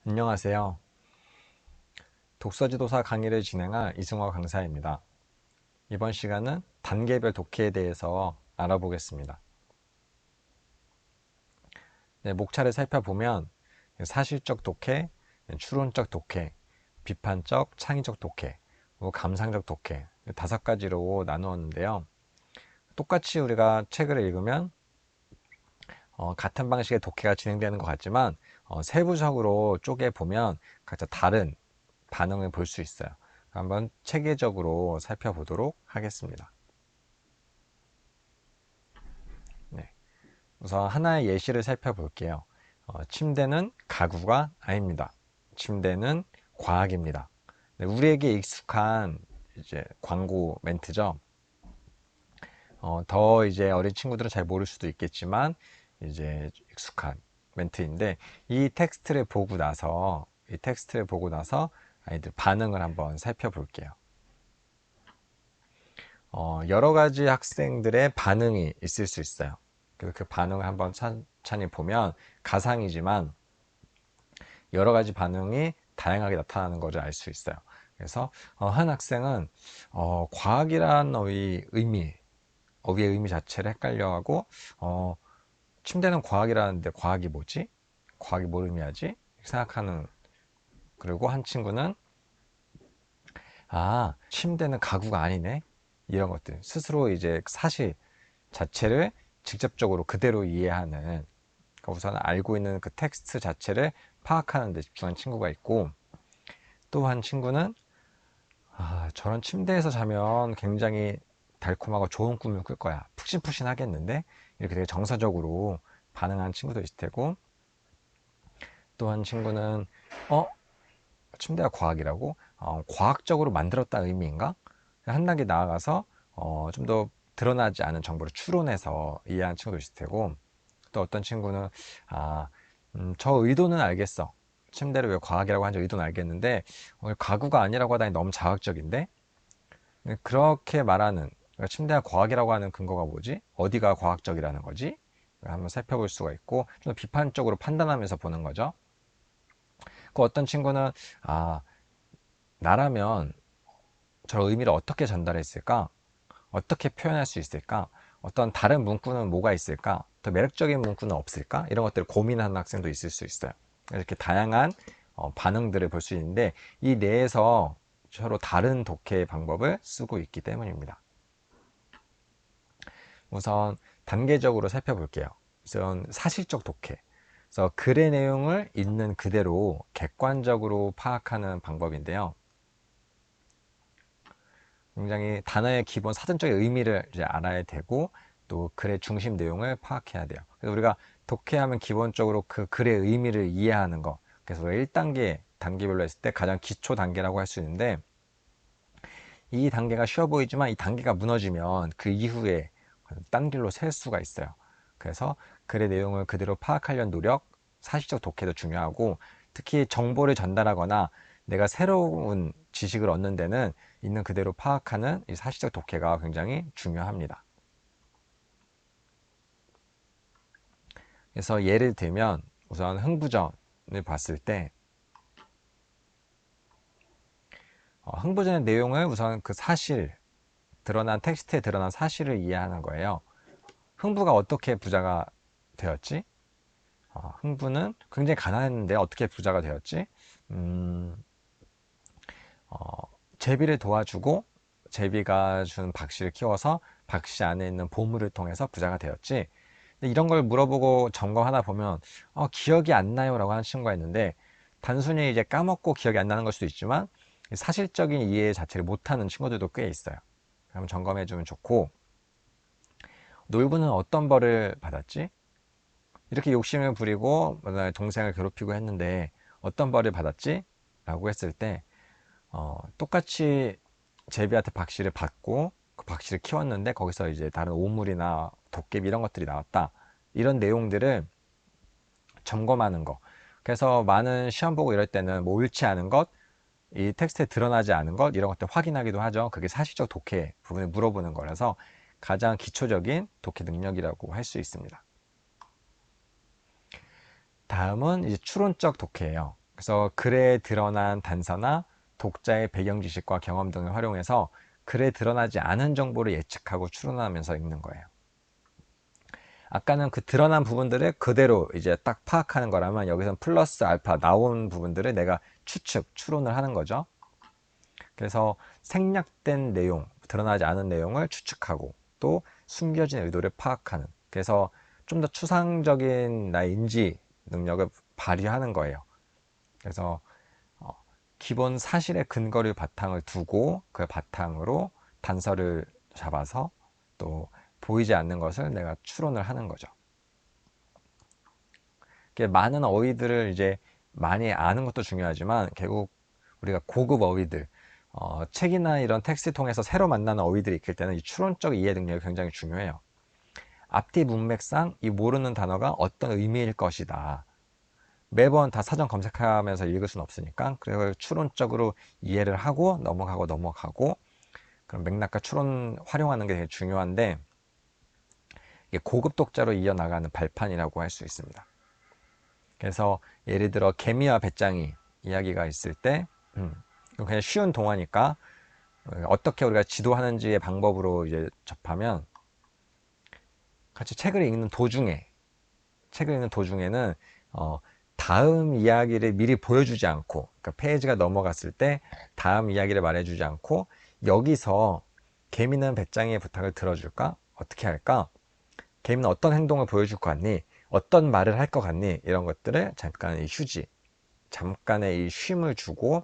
안녕하세요. 독서지도사 강의를 진행할 이승화 강사입니다. 이번 시간은 단계별 독해에 대해서 알아보겠습니다. 네, 목차를 살펴보면 사실적 독해, 추론적 독해, 비판적, 창의적 독해, 그리고 감상적 독해 5가지로 나누었는데요. 똑같이 우리가 책을 읽으면 같은 방식의 독해가 진행되는 것 같지만 세부적으로 쪼개보면 각자 다른 반응을 볼 수 있어요. 한번 체계적으로 살펴보도록 하겠습니다. 네, 우선 하나의 예시를 살펴볼게요. 침대는 가구가 아닙니다. 침대는 과학입니다. 네, 우리에게 익숙한 이제 광고 멘트죠. 더 이제 어린 친구들은 잘 모를 수도 있겠지만 이제 익숙한 멘트인데 이 텍스트를 보고 나서 아이들 반응을 한번 살펴볼게요. 여러 가지 학생들의 반응이 있을 수 있어요. 그 반응을 한번 찬찬히 보면 가상이지만 여러 가지 반응이 다양하게 나타나는 것을 알 수 있어요. 그래서 한 학생은 과학이란 어휘의 의미 자체를 헷갈려하고 침대는 과학이라는데 과학이 뭐지? 과학이 뭘 의미하지? 이렇게 생각하는. 그리고 한 친구는 침대는 가구가 아니네. 이런 것들 스스로 이제 사실 자체를 직접적으로 그대로 이해하는, 그러니까 우선 알고 있는 그 텍스트 자체를 파악하는 데 집중한 친구가 있고, 또 한 친구는 저런 침대에서 자면 굉장히 달콤하고 좋은 꿈을 꿀 거야, 푹신푹신 하겠는데, 이렇게 되게 정서적으로 반응하는 친구도 있을 테고, 또 한 친구는 어? 침대가 과학이라고? 과학적으로 만들었다는 의미인가? 한 단계 나아가서 좀 더 드러나지 않은 정보를 추론해서 이해하는 친구도 있을 테고, 또 어떤 친구는 저 의도는 알겠어. 침대를 왜 과학이라고 하는지 의도는 알겠는데 가구가 아니라고 하다니 너무 자극적인데? 그렇게 말하는, 그러니까 침대가 과학이라고 하는 근거가 뭐지? 어디가 과학적이라는 거지? 한번 살펴볼 수가 있고, 좀 더 비판적으로 판단하면서 보는 거죠. 그 어떤 친구는 아 나라면 저 의미를 어떻게 전달했을까? 어떻게 표현할 수 있을까? 어떤 다른 문구는 뭐가 있을까? 더 매력적인 문구는 없을까? 이런 것들을 고민하는 학생도 있을 수 있어요. 이렇게 다양한 반응들을 볼 수 있는데 이 내에서 서로 다른 독해 방법을 쓰고 있기 때문입니다. 우선 단계적으로 살펴볼게요. 우선 사실적 독해. 그래서 글의 내용을 있는 그대로 객관적으로 파악하는 방법인데요. 굉장히 단어의 기본 사전적인 의미를 이제 알아야 되고, 또 글의 중심 내용을 파악해야 돼요. 그래서 우리가 독해하면 기본적으로 그 글의 의미를 이해하는 거. 그래서 1단계, 단계별로 했을 때 가장 기초 단계라고 할 수 있는데, 이 단계가 쉬워 보이지만 이 단계가 무너지면 그 이후에 딴 길로 셀 수가 있어요. 그래서 글의 내용을 그대로 파악하려는 노력, 사실적 독해도 중요하고, 특히 정보를 전달하거나 내가 새로운 지식을 얻는 데는 있는 그대로 파악하는 이 사실적 독해가 굉장히 중요합니다. 그래서 예를 들면 우선 흥부전을 봤을 때 흥부전의 내용을 우선 그 사실, 드러난 텍스트에 드러난 사실을 이해하는 거예요. 흥부가 어떻게 부자가 되었지? 흥부는 굉장히 가난했는데 어떻게 부자가 되었지? 음, 어, 제비를 도와주고 제비가 준 박씨를 키워서 박씨 안에 있는 보물을 통해서 부자가 되었지. 근데 이런 걸 물어보고 점검하다 보면 기억이 안 나요 라고 하는 친구가 있는데, 단순히 이제 까먹고 기억이 안 나는 걸 수도 있지만 사실적인 이해 자체를 못하는 친구들도 꽤 있어요. 그럼 점검해 주면 좋고, 놀부는 어떤 벌을 받았지? 이렇게 욕심을 부리고 동생을 괴롭히고 했는데 어떤 벌을 받았지? 라고 했을 때 똑같이 제비한테 박씨를 받고 그 박씨를 키웠는데 거기서 이제 다른 오물이나 도깨비 이런 것들이 나왔다, 이런 내용들을 점검하는 거. 그래서 많은 시험 보고 이럴 때는 뭐 옳지 않은 것, 이 텍스트에 드러나지 않은 것, 이런 것들 확인하기도 하죠. 그게 사실적 독해 부분을 물어보는 거라서 가장 기초적인 독해 능력이라고 할 수 있습니다. 다음은 이제 추론적 독해예요. 그래서 글에 드러난 단서나 독자의 배경 지식과 경험 등을 활용해서 글에 드러나지 않은 정보를 예측하고 추론하면서 읽는 거예요. 아까는 그 드러난 부분들을 그대로 이제 딱 파악하는 거라면 여기서는 플러스 알파 나온 부분들을 내가 추론을 하는 거죠. 그래서 생략된 내용, 드러나지 않은 내용을 추측하고 또 숨겨진 의도를 파악하는, 그래서 좀 더 추상적인 나의 인지 능력을 발휘하는 거예요. 그래서 기본 사실의 근거를 바탕을 두고 그 바탕으로 단서를 잡아서 또 보이지 않는 것을 내가 추론을 하는 거죠. 많은 어휘들을 이제 많이 아는 것도 중요하지만 결국 우리가 고급 어휘들, 책이나 이런 텍스트 통해서 새로 만나는 어휘들이 있을 때는 이 추론적 이해 능력이 굉장히 중요해요. 앞뒤 문맥상 이 모르는 단어가 어떤 의미일 것이다. 매번 다 사전 검색하면서 읽을 수는 없으니까 그래서 추론적으로 이해를 하고 넘어가고 그런 맥락과 추론 활용하는 게 되게 중요한데 이게 고급 독자로 이어나가는 발판이라고 할 수 있습니다. 그래서 예를 들어 개미와 배짱이 이야기가 있을 때 이건 그냥 쉬운 동화니까 어떻게 우리가 지도하는지의 방법으로 이제 접하면 같이 책을 읽는 도중에는 다음 이야기를 미리 보여주지 않고, 그러니까 페이지가 넘어갔을 때 다음 이야기를 말해주지 않고 여기서 개미는 배짱이의 부탁을 들어줄까? 어떻게 할까? 개미는 어떤 행동을 보여줄 것 같니? 어떤 말을 할 것 같니? 이런 것들을 잠깐의 이 쉼을 주고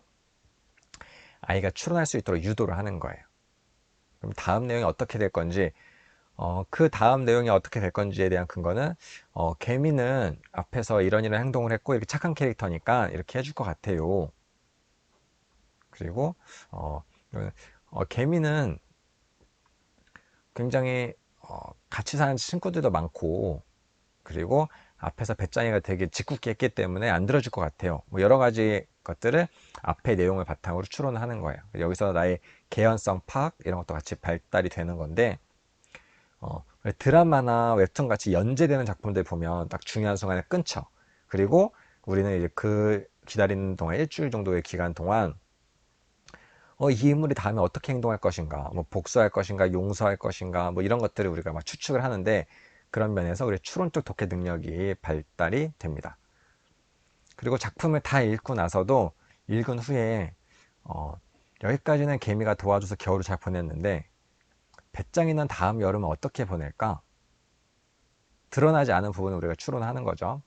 아이가 추론할 수 있도록 유도를 하는 거예요. 그럼 다음 내용이 어떻게 될 건지, 그 다음 내용이 어떻게 될 건지에 대한 근거는, 개미는 앞에서 이런 행동을 했고, 이렇게 착한 캐릭터니까 이렇게 해줄 것 같아요. 그리고, 어, 개미는 굉장히, 같이 사는 친구들도 많고, 그리고 앞에서 배짱이가 되게 짓궂게 했기 때문에 안 들어줄 것 같아요. 뭐 여러 가지 것들을 앞의 내용을 바탕으로 추론을 하는 거예요. 여기서 나의 개연성 파악 이런 것도 같이 발달이 되는 건데 드라마나 웹툰 같이 연재되는 작품들 보면 딱 중요한 순간에 끊죠. 그리고 우리는 이제 그 기다리는 동안 일주일 정도의 기간 동안 이 인물이 다음에 어떻게 행동할 것인가, 뭐 복수할 것인가, 용서할 것인가, 뭐 이런 것들을 우리가 막 추측을 하는데 그런 면에서 우리 추론적 독해 능력이 발달이 됩니다. 그리고 작품을 다 읽고 나서도 읽은 후에 어, 여기까지는 개미가 도와줘서 겨울을 잘 보냈는데 배짱이는 다음 여름은 어떻게 보낼까? 드러나지 않은 부분을 우리가 추론하는 거죠.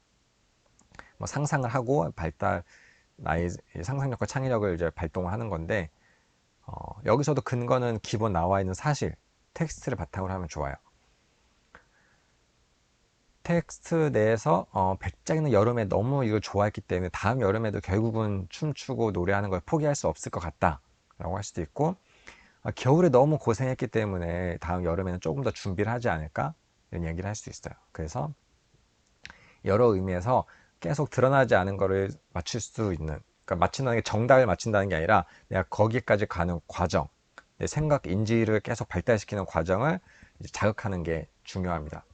뭐 상상을 하고 나의 상상력과 창의력을 이제 발동하는 건데 여기서도 근거는 기본 나와 있는 사실, 텍스트를 바탕으로 하면 좋아요. 텍스트 내에서 배짱이는 여름에 너무 이걸 좋아했기 때문에 다음 여름에도 결국은 춤추고 노래하는 걸 포기할 수 없을 것 같다 라고 할 수도 있고, 겨울에 너무 고생했기 때문에 다음 여름에는 조금 더 준비를 하지 않을까 이런 얘기를 할 수 있어요. 그래서 여러 의미에서 계속 드러나지 않은 거를 맞출 수 있는, 그러니까 맞춘다는 게 정답을 맞춘다는 게 아니라 내가 거기까지 가는 과정, 내 생각 인지를 계속 발달시키는 과정을 이제 자극하는 게 중요합니다.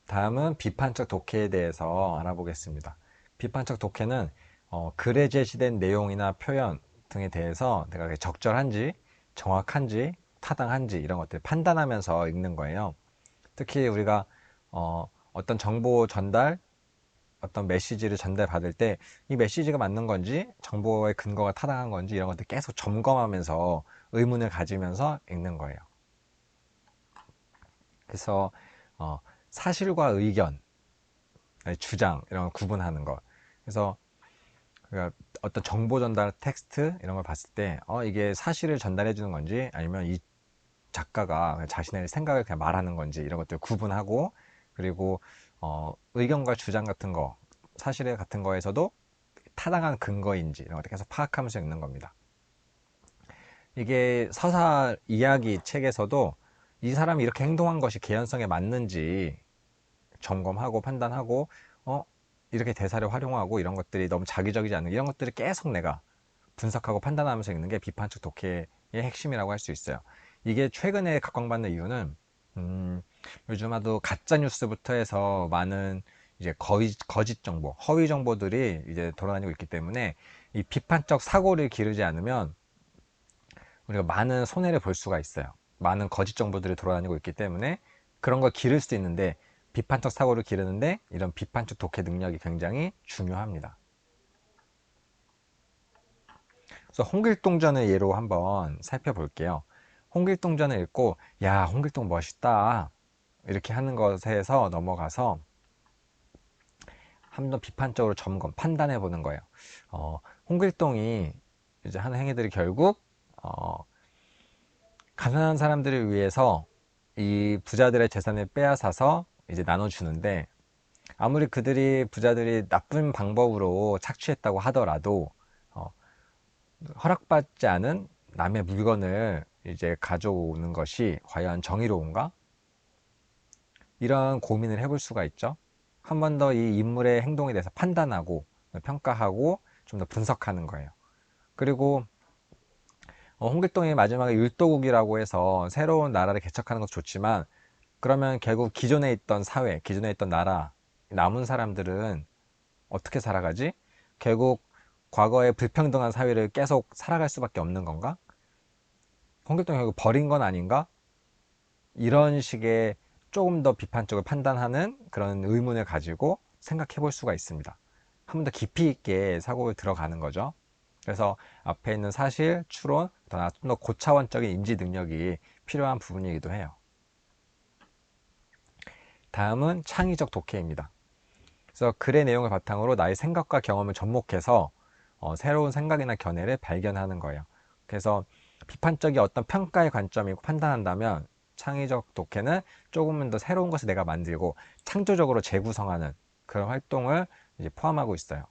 다음은 비판적 독해에 대해서 알아보겠습니다. 비판적 독해는 글에 제시된 내용이나 표현 등에 대해서 내가 적절한지, 정확한지, 타당한지 이런 것들을 판단하면서 읽는 거예요. 특히 우리가 어떤 정보 전달, 어떤 메시지를 전달받을 때 이 메시지가 맞는 건지, 정보의 근거가 타당한 건지 이런 것들 계속 점검하면서 의문을 가지면서 읽는 거예요. 그래서 사실과 의견, 주장 이런 걸 구분하는 것. 그래서 그러니까 어떤 정보 전달 텍스트 이런 걸 봤을 때 이게 사실을 전달해 주는 건지 아니면 이 작가가 자신의 생각을 그냥 말하는 건지 이런 것들 구분하고, 그리고 의견과 주장 같은 거, 사실 같은 거에서도 타당한 근거인지 이런 것들 계속 파악하면서 읽는 겁니다. 이게 서사 이야기 책에서도 이 사람이 이렇게 행동한 것이 개연성에 맞는지 점검하고 판단하고 어 이렇게 대사를 활용하고 이런 것들이 너무 자기적이지 않는 이런 것들을 계속 내가 분석하고 판단하면서 읽는 게 비판적 독해의 핵심이라고 할 수 있어요. 이게 최근에 각광받는 이유는 요즘 아도 가짜 뉴스부터 해서 많은 이제 거짓 정보, 허위 정보들이 이제 돌아다니고 있기 때문에 이 비판적 사고를 기르지 않으면 우리가 많은 손해를 볼 수가 있어요. 많은 거짓 정보들이 돌아다니고 있기 때문에 그런 걸 기를 수도 있는데 비판적 사고를 기르는데 이런 비판적 독해 능력이 굉장히 중요합니다. 그래서 홍길동전을 예로 한번 살펴볼게요. 홍길동전을 읽고 야, 홍길동 멋있다 이렇게 하는 것에서 넘어가서 한번 비판적으로 점검, 판단해 보는 거예요. 홍길동이 이제 하는 행위들이 결국 가난한 사람들을 위해서 이 부자들의 재산을 빼앗아서 이제 나눠주는데 아무리 그들이 부자들이 나쁜 방법으로 착취했다고 하더라도 어, 허락받지 않은 남의 물건을 이제 가져오는 것이 과연 정의로운가? 이런 고민을 해볼 수가 있죠. 한 번 더 이 인물의 행동에 대해서 판단하고 평가하고 좀 더 분석하는 거예요. 그리고 홍길동이 마지막에 율도국이라고 해서 새로운 나라를 개척하는 것도 좋지만 그러면 결국 기존에 있던 사회, 기존에 있던 나라, 남은 사람들은 어떻게 살아가지? 결국 과거의 불평등한 사회를 계속 살아갈 수밖에 없는 건가? 홍길동이 결국 버린 건 아닌가? 이런 식의 조금 더 비판적으로 판단하는 그런 의문을 가지고 생각해 볼 수가 있습니다. 한 번 더 깊이 있게 사고를 들어가는 거죠. 그래서 앞에 있는 사실, 추론, 좀 더 고차원적인 인지 능력이 필요한 부분이기도 해요. 다음은 창의적 독해입니다. 그래서 글의 내용을 바탕으로 나의 생각과 경험을 접목해서 새로운 생각이나 견해를 발견하는 거예요. 그래서 비판적인 어떤 평가의 관점이고 판단한다면 창의적 독해는 조금은 더 새로운 것을 내가 만들고 창조적으로 재구성하는 그런 활동을 이제 포함하고 있어요.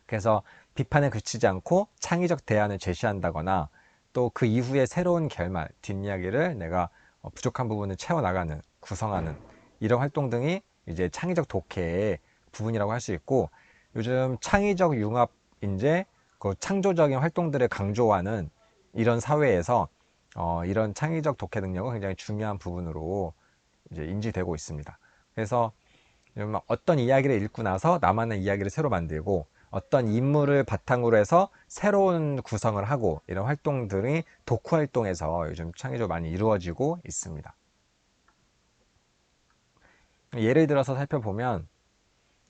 그래서 비판에 그치지 않고 창의적 대안을 제시한다거나 또 그 이후에 새로운 결말, 뒷이야기를 내가 부족한 부분을 채워나가는, 구성하는 이런 활동 등이 이제 창의적 독해의 부분이라고 할 수 있고 요즘 창의적 융합인재, 그 창조적인 활동들을 강조하는 이런 사회에서 이런 창의적 독해 능력은 굉장히 중요한 부분으로 이제 인지되고 있습니다. 그래서 어떤 이야기를 읽고 나서 나만의 이야기를 새로 만들고 어떤 인물을 바탕으로 해서 새로운 구성을 하고 이런 활동들이 독후 활동에서 요즘 창의적으로 많이 이루어지고 있습니다. 예를 들어서 살펴보면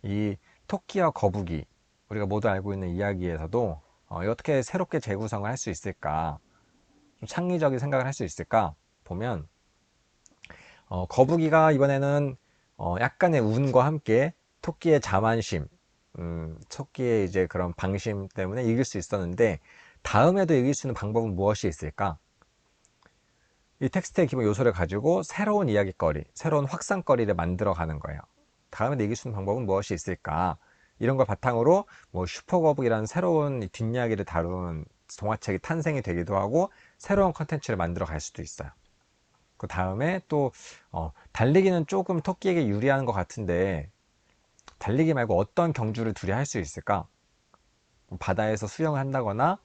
이 토끼와 거북이 우리가 모두 알고 있는 이야기에서도 어떻게 새롭게 재구성을 할 수 있을까 좀 창의적인 생각을 할 수 있을까 보면 거북이가 이번에는 약간의 운과 함께 토끼의 자만심, 토끼의 이제 그런 방심 때문에 이길 수 있었는데 다음에도 이길 수 있는 방법은 무엇이 있을까? 이 텍스트의 기본 요소를 가지고 새로운 이야기거리, 새로운 확산거리를 만들어 가는 거예요. 다음에 이길 수 있는 방법은 무엇이 있을까? 이런 걸 바탕으로 뭐 슈퍼거북이라는 새로운 뒷이야기를 다룬 동화책이 탄생이 되기도 하고 새로운 컨텐츠를 만들어 갈 수도 있어요. 그 다음에 또 달리기는 조금 토끼에게 유리한 것 같은데 달리기 말고 어떤 경주를 둘이 할 수 있을까? 바다에서 수영을 한다거나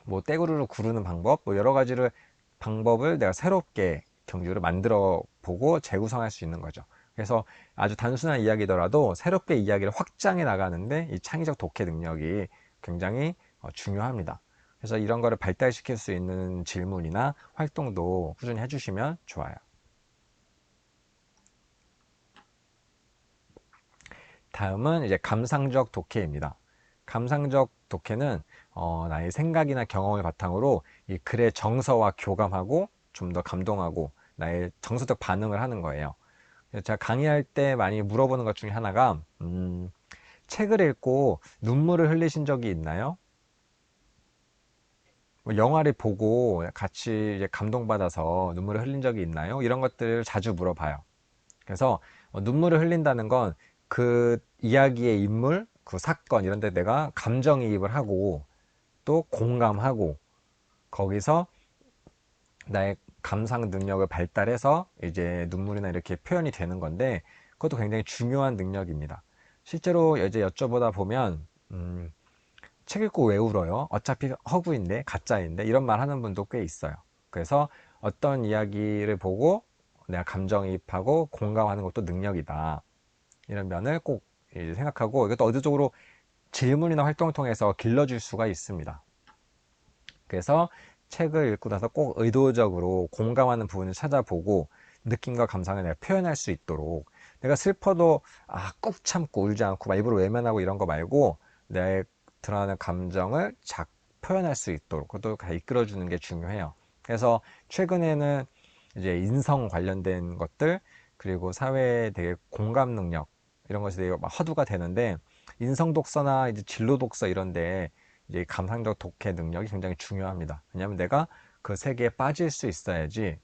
뭐 떼구르를 구르는 방법 뭐 여러 가지를 방법을 내가 새롭게 경주를 만들어 보고 재구성할 수 있는 거죠. 그래서 아주 단순한 이야기더라도 새롭게 이야기를 확장해 나가는데 이 창의적 독해 능력이 굉장히 중요합니다. 그래서 이런 거를 발달시킬 수 있는 질문이나 활동도 꾸준히 해주시면 좋아요. 다음은 이제 감상적 독해입니다. 감상적 독해는 나의 생각이나 경험을 바탕으로 이 글의 정서와 교감하고 좀 더 감동하고 나의 정서적 반응을 하는 거예요. 그래서 제가 강의할 때 많이 물어보는 것 중에 하나가 책을 읽고 눈물을 흘리신 적이 있나요? 뭐 영화를 보고 같이 이제 감동받아서 눈물을 흘린 적이 있나요? 이런 것들을 자주 물어봐요. 그래서 눈물을 흘린다는 건 그 이야기의 인물, 그 사건 이런 데 내가 감정이입을 하고 또 공감하고 거기서 나의 감상 능력을 발달해서 이제 눈물이나 이렇게 표현이 되는 건데 그것도 굉장히 중요한 능력입니다. 실제로 이제 여쭤보다 보면 책 읽고 왜 울어요? 어차피 허구인데 가짜인데 이런 말 하는 분도 꽤 있어요. 그래서 어떤 이야기를 보고 내가 감정이입하고 공감하는 것도 능력이다. 이런 면을 꼭 이제 생각하고, 이것도 의도적으로 질문이나 활동을 통해서 길러줄 수가 있습니다. 그래서 책을 읽고 나서 꼭 의도적으로 공감하는 부분을 찾아보고 느낌과 감상을 내가 표현할 수 있도록, 내가 슬퍼도 꾹 참고 울지 않고 막 입으로 외면하고 이런 거 말고 내 드러나는 감정을 표현할 수 있도록 그것도 다 이끌어주는 게 중요해요. 그래서 최근에는 이제 인성 관련된 것들, 그리고 사회에 되게 공감 능력, 이런 것이 되게 막 화두가 되는데, 인성 독서나 이제 진로 독서 이런데 이제 감상적 독해 능력이 굉장히 중요합니다. 왜냐하면 내가 그 세계에 빠질 수 있어야지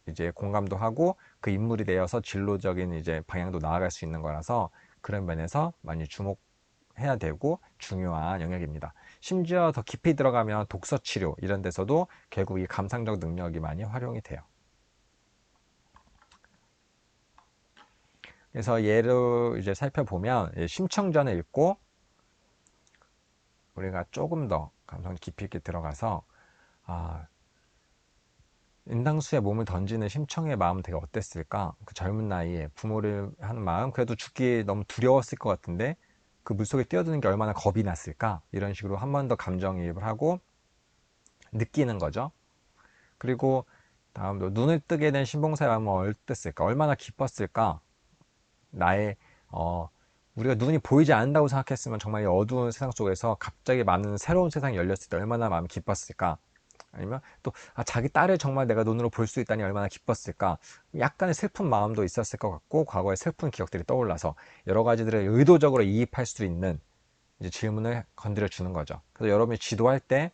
이제 공감도 하고 그 인물이 되어서 진로적인 이제 방향도 나아갈 수 있는 거라서, 그런 면에서 많이 주목해야 되고 중요한 영역입니다. 심지어 더 깊이 들어가면 독서 치료 이런 데서도 결국 이 감상적 능력이 많이 활용이 돼요. 그래서 예를 이제 살펴보면, 심청전을 읽고 우리가 조금 더 감성 깊이 있게 들어가서, 아, 인당수에 몸을 던지는 심청의 마음은 되게 어땠을까? 그 젊은 나이에 부모를 하는 마음, 그래도 죽기 너무 두려웠을 것 같은데 그 물속에 뛰어드는 게 얼마나 겁이 났을까? 이런 식으로 한 번 더 감정이입을 하고 느끼는 거죠. 그리고 다음도 눈을 뜨게 된 신봉사의 마음은 어땠을까? 얼마나 기뻤을까? 나의 어, 우리가 눈이 보이지 않는다고 생각했으면 정말 이 어두운 세상 속에서 갑자기 많은 새로운 세상이 열렸을 때 얼마나 마음이 기뻤을까? 아니면 또 자기 딸을 정말 내가 눈으로 볼 수 있다니 얼마나 기뻤을까? 약간의 슬픈 마음도 있었을 것 같고, 과거의 슬픈 기억들이 떠올라서 여러 가지들을 의도적으로 이입할 수 있는 이제 질문을 건드려 주는 거죠. 그래서 여러분이 지도할 때,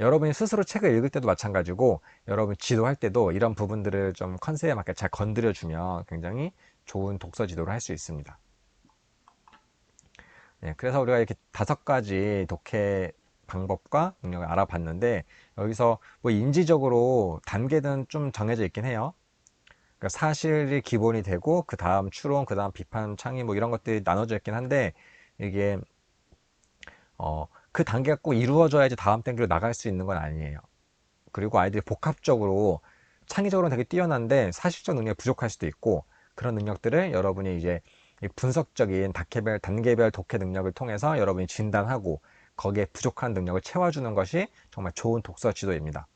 여러분이 스스로 책을 읽을 때도 마찬가지고, 여러분이 지도할 때도 이런 부분들을 좀 컨셉에 맞게 잘 건드려 주면 굉장히 좋은 독서 지도를 할 수 있습니다. 네, 그래서 우리가 이렇게 5가지 독해 방법과 능력을 알아봤는데, 여기서 뭐 인지적으로 단계는 좀 정해져 있긴 해요. 그러니까 사실이 기본이 되고 그 다음 추론, 그 다음 비판, 창의 뭐 이런 것들이 나눠져 있긴 한데, 이게 그 단계가 꼭 이루어져야지 다음 단계로 나갈 수 있는 건 아니에요. 그리고 아이들이 복합적으로 창의적으로는 되게 뛰어난데 사실적 능력이 부족할 수도 있고, 그런 능력들을 여러분이 이제 분석적인 단계별 독해 능력을 통해서 여러분이 진단하고 거기에 부족한 능력을 채워주는 것이 정말 좋은 독서 지도입니다.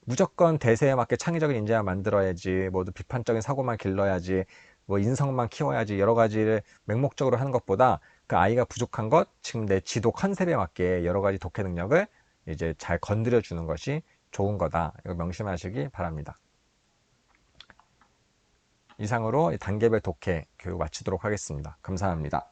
무조건 대세에 맞게 창의적인 인재만 만들어야지, 모두 비판적인 사고만 길러야지, 뭐 인성만 키워야지, 여러 가지를 맹목적으로 하는 것보다 그 아이가 부족한 것, 지금 내 지도 컨셉에 맞게 여러 가지 독해 능력을 이제 잘 건드려 주는 것이 좋은 거다. 이거 명심하시기 바랍니다. 이상으로 단계별 독해 교육 마치도록 하겠습니다. 감사합니다.